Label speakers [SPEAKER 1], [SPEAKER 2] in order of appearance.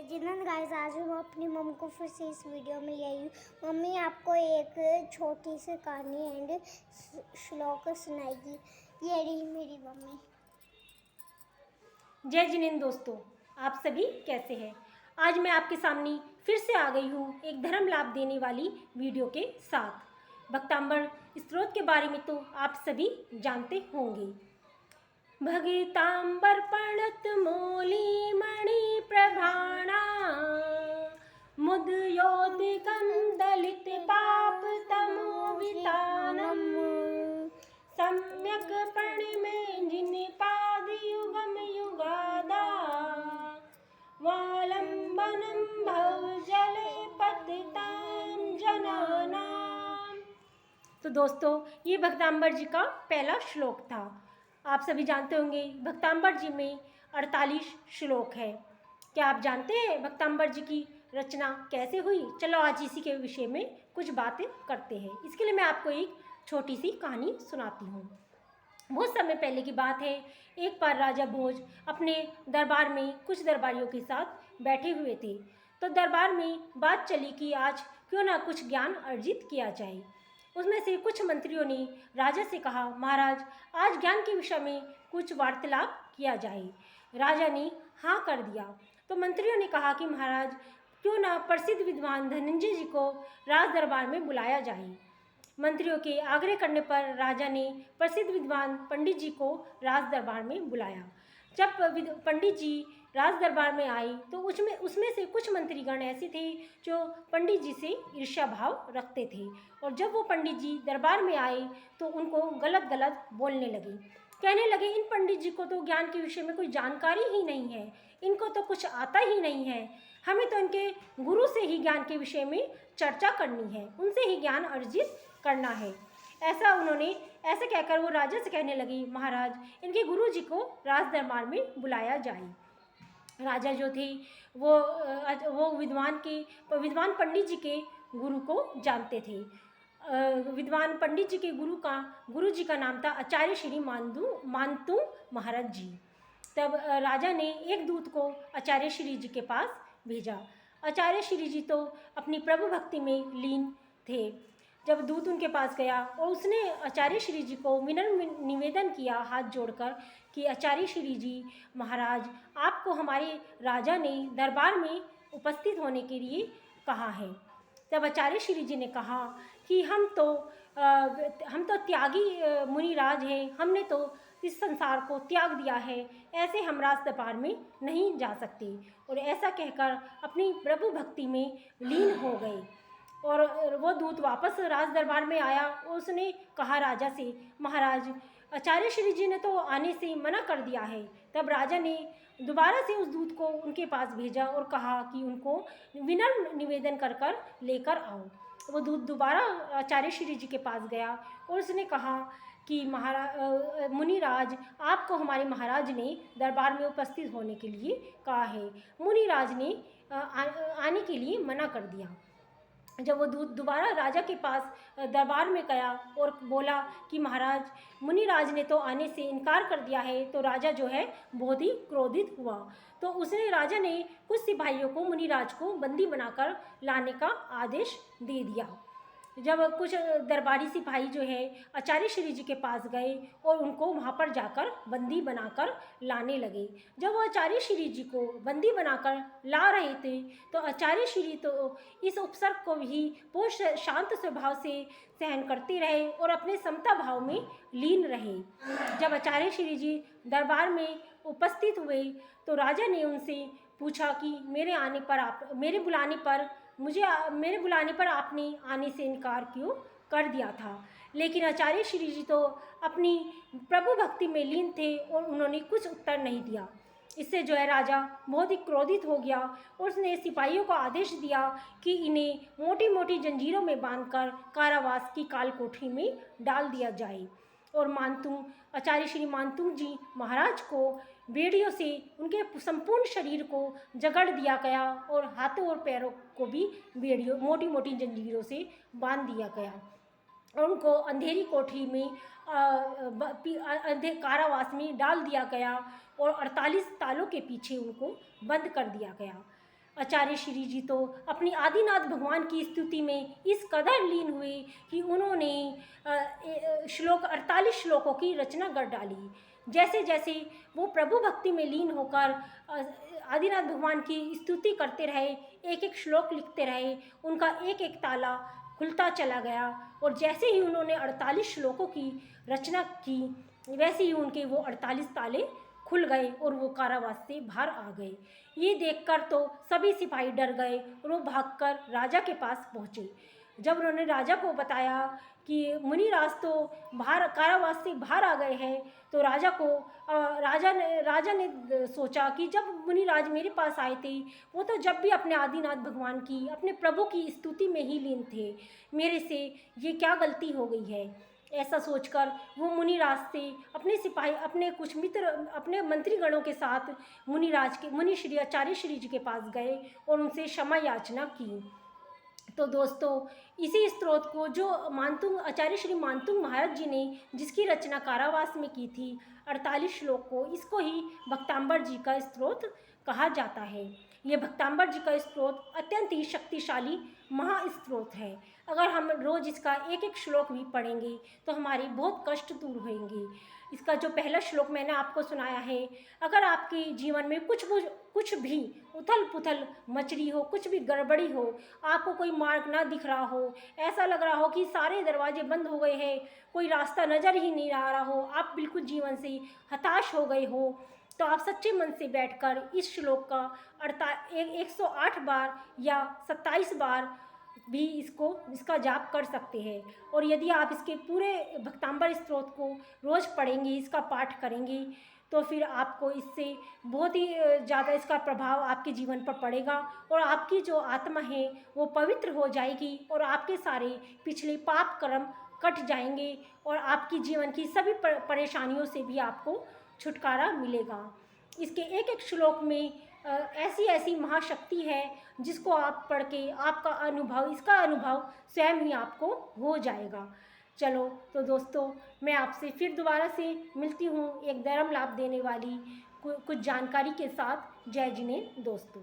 [SPEAKER 1] जिन्नत guys, आज मैं अपनी मम्मी को फिर से इस वीडियो में ले आई हूँ। मम्मी आपको एक छोटी सी कहानी एंड श्लोक सुनाएगी। ये रही मेरी मम्मी।
[SPEAKER 2] जय जिनेंद्र दोस्तों, आप सभी कैसे हैं? आज मैं आपके सामने फिर से आ गई हूँ एक धर्म लाभ देने वाली वीडियो के साथ। भक्तांबर स्त्रोत के बारे में तो आप सभी जानते होंगे। भगतांबर प्रणत मौली मणि प्रभाणा मुदयोदिकं दलित पाप तमोवितानम सम्यक प्रणिमे जिनि पाद युगम युगादा वालंबनम भव जले पतितां जनानाम। तो दोस्तों, ये भक्तांबर जी का पहला श्लोक था। आप सभी जानते होंगे भक्तांबर जी में 48 श्लोक है। क्या आप जानते हैं भक्तांबर जी की रचना कैसे हुई? चलो आज इसी के विषय में कुछ बातें करते हैं। इसके लिए मैं आपको एक छोटी सी कहानी सुनाती हूँ। बहुत समय पहले की बात है। एक बार राजा भोज अपने दरबार में कुछ दरबारियों के साथ बैठे हुए थे। तो दरबार में बात चली कि आज क्यों ना कुछ ज्ञान अर्जित किया जाए। उसमें से कुछ मंत्रियों ने राजा से कहा, महाराज आज ज्ञान के विषय में कुछ वार्तालाप किया जाए। राजा ने हाँ कर दिया। तो मंत्रियों ने कहा कि महाराज क्यों ना प्रसिद्ध विद्वान धनंजय जी को राज दरबार में बुलाया जाए। मंत्रियों के आग्रह करने पर राजा ने प्रसिद्ध विद्वान पंडित जी को राज दरबार में बुलाया। जब पंडित जी राज दरबार में आए तो उसमें से कुछ मंत्रीगण ऐसे थे जो पंडित जी से ईर्ष्या भाव रखते थे। और जब वो पंडित जी दरबार में आए तो उनको गलत गलत बोलने लगे। कहने लगे, इन पंडित जी को तो ज्ञान के विषय में कोई जानकारी ही नहीं है, इनको तो कुछ आता ही नहीं है। हमें तो इनके गुरु से ही ज्ञान के विषय में चर्चा करनी है, उनसे ही ज्ञान अर्जित करना है। ऐसा कहकर वो राजा से कहने लगी, महाराज इनके गुरु जी को राज दरबार में बुलाया जाए। राजा जो थे वो विद्वान पंडित जी के गुरु को जानते थे। विद्वान पंडित जी के गुरु जी का नाम था आचार्य श्री मानतू महाराज जी। तब राजा ने एक दूत को आचार्य श्री जी के पास भेजा। आचार्य श्री जी तो अपनी प्रभु भक्ति में लीन थे। जब दूत उनके पास गया और उसने आचार्य श्री जी को विनम्र निवेदन किया हाथ जोड़कर कि आचार्य श्री जी महाराज, आपको हमारे राजा ने दरबार में उपस्थित होने के लिए कहा है। तब आचार्य श्री जी ने कहा कि हम तो त्यागी मुनिराज हैं, हमने तो इस संसार को त्याग दिया है, ऐसे हम राज दरबार में नहीं जा सकते। और ऐसा कहकर अपनी प्रभु भक्ति में लीन हो गए। और वो दूत वापस राज दरबार में आया और उसने कहा राजा से, महाराज आचार्य श्री जी ने तो आने से मना कर दिया है। तब राजा ने दोबारा से उस दूत को उनके पास भेजा और कहा कि उनको विनम्र निवेदन कर कर लेकर आओ। वो दूत दोबारा आचार्य श्री जी के पास गया और उसने कहा कि मुनिराज, आपको हमारे महाराज ने दरबार में उपस्थित होने के लिए कहा है। मुनिराज ने आने के लिए मना कर दिया। जब वो दूत दोबारा राजा के पास दरबार में गया और बोला कि महाराज मुनिराज ने तो आने से इनकार कर दिया है, तो राजा जो है बहुत ही क्रोधित हुआ। तो राजा ने कुछ सिपाहियों को मुनिराज को बंदी बनाकर लाने का आदेश दे दिया। जब कुछ दरबारी सिपाही जो है आचार्य श्री जी के पास गए और उनको वहाँ पर जाकर बंदी बनाकर लाने लगे। जब वो आचार्य श्री जी को बंदी बनाकर ला रहे थे तो आचार्य श्री तो इस उपसर्ग को भी बहुत शांत स्वभाव से सहन करते रहे और अपने समता भाव में लीन रहे। जब आचार्य श्री जी दरबार में उपस्थित हुए तो राजा ने उनसे पूछा कि मेरे बुलाने पर आपने आने से इनकार क्यों कर दिया था। लेकिन आचार्य श्री जी तो अपनी प्रभु भक्ति में लीन थे और उन्होंने कुछ उत्तर नहीं दिया। इससे जो है राजा बहुत ही क्रोधित हो गया और उसने सिपाहियों को आदेश दिया कि इन्हें मोटी मोटी जंजीरों में बांधकर कारावास की काल कोठरी में डाल दिया जाए। और आचार्य श्री मानतू जी महाराज को बेड़ियों से उनके संपूर्ण शरीर को जकड़ दिया गया और हाथों और पैरों को भी मोटी मोटी जंजीरों से बांध दिया गया और उनको अंधेरी कोठरी में कारावास में डाल दिया गया और 48 तालों के पीछे उनको बंद कर दिया गया। आचार्य श्री जी तो अपनी आदिनाथ भगवान की स्तुति में इस कदर लीन हुए कि उन्होंने श्लोक 48 श्लोकों की रचना कर डाली। जैसे जैसे वो प्रभु भक्ति में लीन होकर आदिनाथ भगवान की स्तुति करते रहे, एक एक श्लोक लिखते रहे, उनका एक एक ताला खुलता चला गया। और जैसे ही उन्होंने 48 श्लोकों की रचना की, वैसे ही उनके वो 48 ताले खुल गए और वो कारावास से बाहर आ गए। ये देखकर तो सभी सिपाही डर गए और वो भागकर राजा के पास पहुँचे। जब उन्होंने राजा को बताया कि मुनिराज तो बाहर कारावास से बाहर आ गए हैं, तो राजा ने सोचा कि जब मुनिराज मेरे पास आए थे, वो तो जब भी अपने आदिनाथ भगवान की, अपने प्रभु की स्तुति में ही लीन थे, मेरे से ये क्या गलती हो गई है। ऐसा सोचकर वो मुनिराज से अपने सिपाही, अपने कुछ मित्र, अपने मंत्रीगणों के साथ मुनि श्री आचार्य श्री जी के पास गए और उनसे क्षमा याचना की। तो दोस्तों, इसी स्त्रोत को जो आचार्य श्री मानतुंग महाराज जी ने जिसकी रचना कारावास में की थी, 48 श्लोक को, इसको ही भक्तांबर जी का स्त्रोत कहा जाता है। ये भक्तांबर जी का स्त्रोत अत्यंत ही शक्तिशाली महास्त्रोत है। अगर हम रोज़ इसका एक एक श्लोक भी पढ़ेंगे तो हमारे बहुत कष्ट दूर होंगे। इसका जो पहला श्लोक मैंने आपको सुनाया है, अगर आपके जीवन में कुछ भी उथल पुथल मच रही हो, कुछ भी गड़बड़ी हो, आपको कोई मार्ग ना दिख रहा हो, ऐसा लग रहा हो कि सारे दरवाजे बंद हो गए हैं, कोई रास्ता नज़र ही नहीं आ रहा हो, आप बिल्कुल जीवन से हताश हो गए हो, तो आप सच्चे मन से बैठकर इस श्लोक का 108 बार या 27 बार भी इसका जाप कर सकते हैं। और यदि आप इसके पूरे भक्तांबर स्त्रोत को रोज़ पढ़ेंगे, इसका पाठ करेंगे, तो फिर आपको इससे बहुत ही ज़्यादा इसका प्रभाव आपके जीवन पर पड़ेगा और आपकी जो आत्मा है वो पवित्र हो जाएगी और आपके सारे पिछले पाप कर्म कट जाएंगे और आपकी जीवन की सभी परेशानियों से भी आपको छुटकारा मिलेगा। इसके एक एक श्लोक में ऐसी ऐसी महाशक्ति है जिसको आप पढ़ के इसका अनुभव स्वयं ही आपको हो जाएगा। चलो तो दोस्तों, मैं आपसे फिर दोबारा से मिलती हूँ एक धर्म लाभ देने वाली कुछ जानकारी के साथ। जय जिनेंद्र दोस्तों।